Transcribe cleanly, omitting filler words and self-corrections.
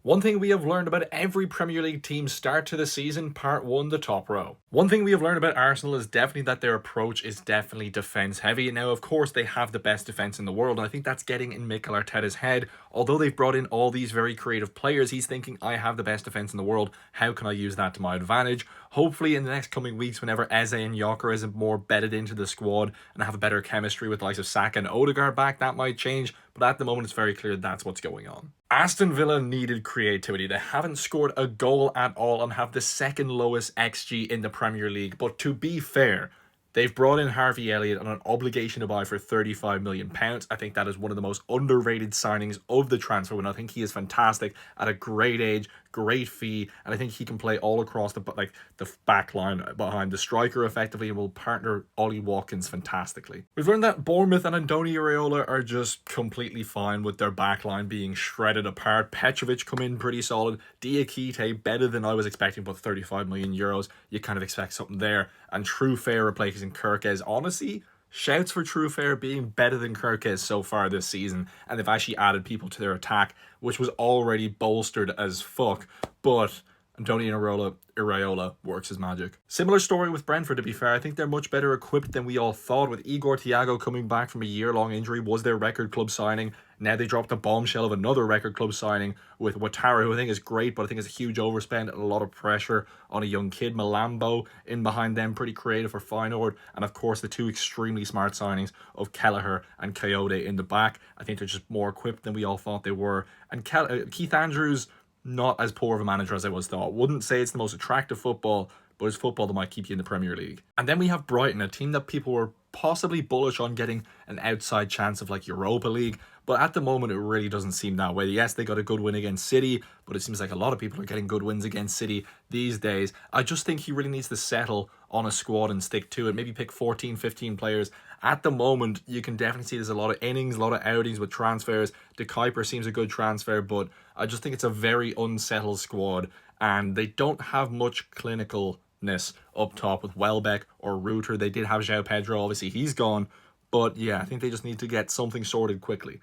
One thing we have learned about every Premier League team's start to the season, part one, the top row. One thing we have learned about Arsenal is definitely that their approach is definitely defence heavy. Now, of course, they have the best defence in the world, and I think that's getting in Mikel Arteta's head. Although they've brought in all these very creative players, he's thinking, I have the best defence in the world. How can I use that to my advantage? Hopefully, in the next coming weeks, whenever Eze and Yoker is more bedded into the squad and have a better chemistry with the likes of Saka and Odegaard back, that might change. But at the moment, it's very clear that's what's going on. Aston Villa needed creativity. They haven't scored a goal at all and have the second lowest XG in the Premier League. But to be fair, they've brought in Harvey Elliott on an obligation to buy for £35 million. I think that is one of the most underrated signings of the transfer window. I think he is fantastic at a great age, great fee, and I think he can play all across the back line behind the striker effectively and will partner Ollie Watkins fantastically. We've learned that Bournemouth and Andoni Iraola are just completely fine with their back line being shredded apart. Petrovic come in pretty solid. Diakite better than I was expecting, but €35 million. You kind of expect something there. And Truffert replacing Kirkes. Honestly, shouts for Truffert being better than Kirkes so far this season, and they've actually added people to their attack, which was already bolstered as fuck, but Andoni Iraola works his magic. Similar story with Brentford, to be fair. I think they're much better equipped than we all thought, with Igor Thiago coming back from a year-long injury, was their record club signing. Now they dropped a bombshell of another record club signing with Ouattara, who I think is great, but I think it's a huge overspend and a lot of pressure on a young kid. Malambo in behind them, pretty creative for Feyenoord. And of course, the two extremely smart signings of Kelleher and Coyote in the back. I think they're just more equipped than we all thought they were. And Keith Andrews, not as poor of a manager as I was thought. Wouldn't say it's the most attractive football, but it's football that might keep you in the Premier League. And then we have Brighton, a team that people were possibly bullish on getting an outside chance of like Europa League, but at the moment it really doesn't seem that way. Yes, they got a good win against City, but it seems like a lot of people are getting good wins against City these days. I just think he really needs to settle on a squad and stick to it. Maybe pick 14, 15 players. At the moment, you can definitely see there's a lot of innings, a lot of outings with transfers. De Kuiper seems a good transfer, but I just think it's a very unsettled squad, and they don't have much clinicalness up top with Welbeck or Reuter. They did have João Pedro, obviously he's gone, but yeah, I think they just need to get something sorted quickly.